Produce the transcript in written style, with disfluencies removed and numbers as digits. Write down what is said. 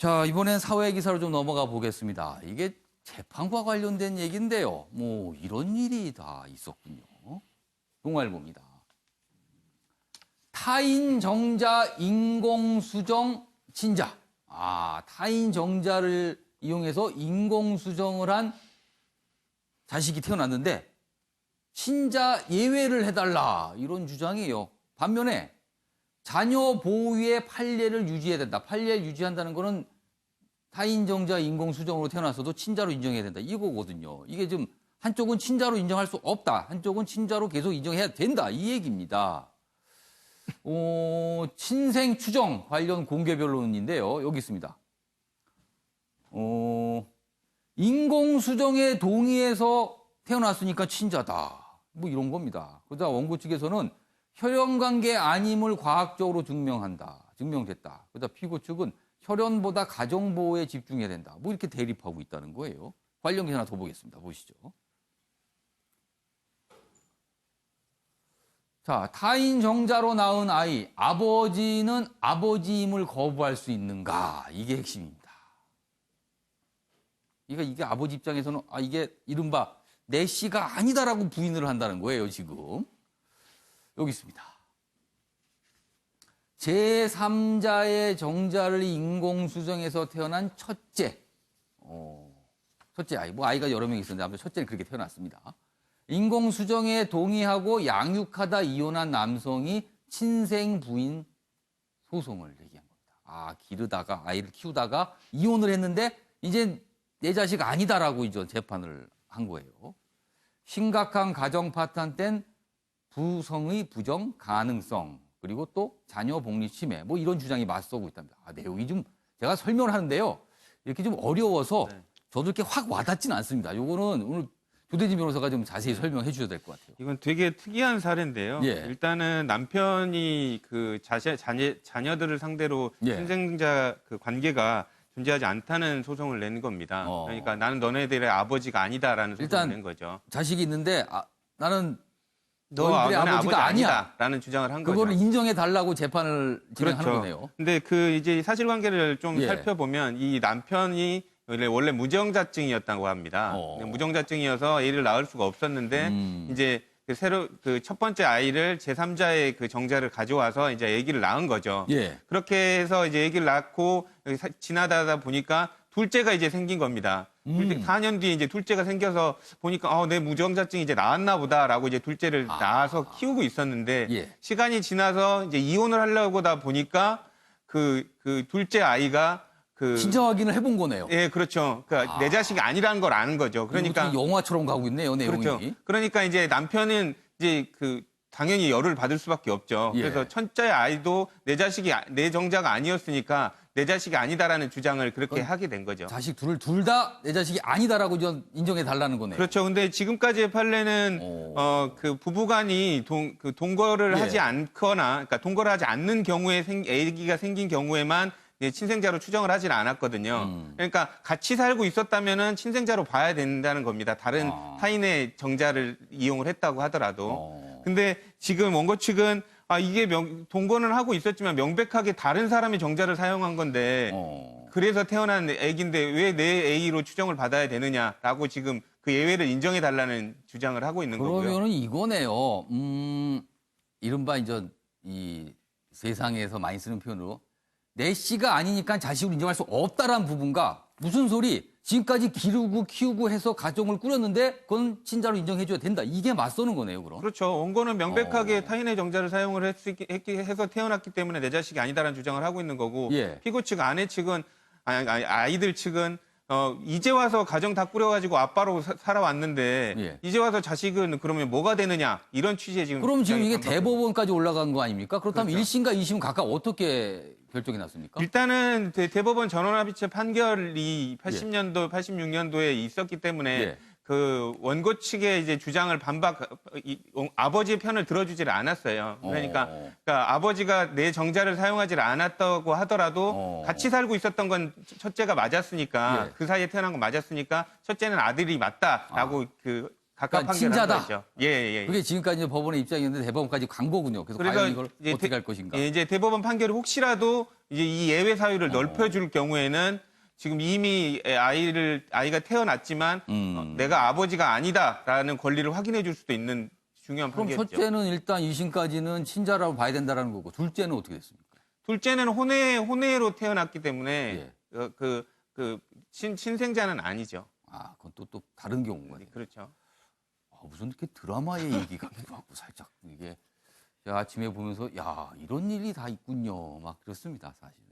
자, 이번엔 사회 기사로 좀 넘어가 보겠습니다. 이게 재판과 관련된 얘기인데요. 뭐 이런 일이 다 있었군요. 동아일보입니다. 타인 정자 인공수정 친자. 타인 정자를 이용해서 인공수정을 한 자식이 태어났는데 친자 예외를 해달라 이런 주장이에요. 반면에 자녀 보호의 판례를 유지해야 된다. 판례를 유지한다는 거는 타인 정자 인공수정으로 태어났어도 친자로 인정해야 된다. 이거거든요. 이게 좀 한쪽은 친자로 인정할 수 없다. 한쪽은 친자로 계속 인정해야 된다. 이 얘기입니다. 친생 추정 관련 공개 변론인데요. 여기 있습니다. 인공수정에 동의해서 태어났으니까 친자다. 뭐 이런 겁니다. 그러다 원고 측에서는 혈연관계 아님을 과학적으로 증명됐다. 그러다 피고 측은 혈연보다 가정보호에 집중해야 된다. 뭐 이렇게 대립하고 있다는 거예요. 관련 기사 하나 더 보겠습니다. 보시죠. 자, 타인 정자로 낳은 아이, 아버지는 아버지임을 거부할 수 있는가? 이게 핵심입니다. 이게 아버지 입장에서는 이게 이른바 내 씨가 아니다라고 부인을 한다는 거예요, 지금. 여기 있습니다. 제3자의 정자를 인공수정해서 태어난 첫째. 첫째 아이. 뭐 아이가 여러 명 있었는데 아무튼 첫째는 그렇게 태어났습니다. 인공수정에 동의하고 양육하다 이혼한 남성이 친생 부인 소송을 얘기한 겁니다. 기르다가 아이를 키우다가 이혼을 했는데 이제 내 자식 아니다라고 이제 재판을 한 거예요. 심각한 가정 파탄 땐 부성의 부정 가능성 그리고 또 자녀 복리 침해 뭐 이런 주장이 맞서고 있답니다. 내용이 좀 제가 설명을 하는데요. 이렇게 좀 어려워서 저도 이렇게 확 와닿지는 않습니다. 요거는 오늘 조대진 변호사가 좀 자세히 설명해 주셔야 될 것 같아요. 이건 되게 특이한 사례인데요. 예. 일단은 남편이 그 자녀들을 상대로 예. 친생자 그 관계가 존재하지 않다는 소송을 낸 겁니다. 그러니까 나는 너네들의 아버지가 아니다라는 소송을 낸 거죠. 자식이 있는데 나는 너희들의 너희들의 아버지가 아니야. 라는 주장을 한 거죠. 그거를 인정해 달라고 재판을 진행하는 그렇죠. 거네요. 근데 그 이제 사실관계를 좀 예. 살펴보면 이 남편이 원래 무정자증이었다고 합니다. 무정자증이어서 애를 낳을 수가 없었는데 이제 그 첫 번째 아이를 제3자의 그 정자를 가져와서 이제 아기를 낳은 거죠. 예. 그렇게 해서 이제 아기를 낳고 지나다 보니까 둘째가 이제 생긴 겁니다. 4년 뒤에 이제 둘째가 생겨서 보니까 내 무정자증이 이제 나았나 보다라고 이제 둘째를 낳아서 키우고 있었는데 예. 시간이 지나서 이제 이혼을 하려고 하다 보니까 그 둘째 아이가 진짜 확인을 해본 거네요. 예, 그렇죠. 그러니까 내 자식이 아니라는 걸 아는 거죠. 그러니까 영화처럼 가고 있네요, 내용이. 그렇죠. 그러니까 이제 남편은 이제 당연히 열을 받을 수밖에 없죠. 예. 그래서 첫째 아이도 내 정자가 아니었으니까 내 자식이 아니다라는 주장을 그렇게 하게 된 거죠. 자식 둘 다 내 자식이 아니다라고 인정해 달라는 거네요. 그렇죠. 근데 지금까지의 판례는 그 부부간이 동거를 예. 하지 않거나 그러니까 동거를 하지 않는 경우에 아기가 생긴 경우에만 친생자로 추정을 하질 않았거든요. 그러니까 같이 살고 있었다면은 친생자로 봐야 된다는 겁니다. 다른 타인의 정자를 이용을 했다고 하더라도. 근데 지금 원고 측은 이게 동거는 하고 있었지만 명백하게 다른 사람의 정자를 사용한 건데 그래서 태어난 아기인데 왜 내 A로 추정을 받아야 되느냐라고 지금 그 예외를 인정해 달라는 주장을 하고 있는 거고요. 그러면은 이거네요. 이른바 이제 이 세상에서 많이 쓰는 표현으로 내 씨가 아니니까 자식을 인정할 수 없다라는 부분과 무슨 소리 지금까지 기르고 키우고 해서 가정을 꾸렸는데 그건 친자로 인정해줘야 된다. 이게 맞서는 거네요, 그럼. 그렇죠. 원고는 명백하게 타인의 정자를 사용을 해서 태어났기 때문에 내 자식이 아니다라는 주장을 하고 있는 거고 예. 피고 측 아내 측은 아이들 측은 이제 와서 가정 다 꾸려가지고 아빠로 살아왔는데 예. 이제 와서 자식은 그러면 뭐가 되느냐 이런 취지의 지금. 그럼 지금 이게 대법원까지 올라간 거 아닙니까? 그렇다면 그렇죠. 1심과 2심 각각 어떻게 결정이 났습니까? 일단은 대법원 전원합의체 판결이 80년도, 86년도에 있었기 때문에 예. 그 원고 측의 이제 주장을 아버지의 편을 들어주질 않았어요. 그러니까 아버지가 내 정자를 사용하지 않았다고 하더라도 같이 살고 있었던 건 첫째가 맞았으니까 예. 그 사이에 태어난 건 맞았으니까 첫째는 아들이 맞다라고 각각 그러니까 판결한 친자다. 거죠. 예, 예. 그게 지금까지 이제 법원의 입장이었는데 대법원까지 간 거군요. 그래서 과연 이걸 이제 어떻게 할 것인가. 예, 이제 대법원 판결이 혹시라도 이제 이 예외 사유를 넓혀줄 경우에는 지금 이미 아이가 태어났지만 내가 아버지가 아니다라는 권리를 확인해 줄 수도 있는 중요한 그럼 판결이죠. 첫째는 일단 2심까지는 친자라고 봐야 된다는 거고 둘째는 어떻게 됐습니까? 둘째는 혼외로 태어났기 때문에 예. 친생자는 아니죠. 아, 그건 또 다른 경우가. 그렇죠. 아, 무슨 이렇게 드라마의 얘기 같기도 하고 살짝 이게 제가 아침에 보면서 야, 이런 일이 다 있군요. 막 그렇습니다, 사실은.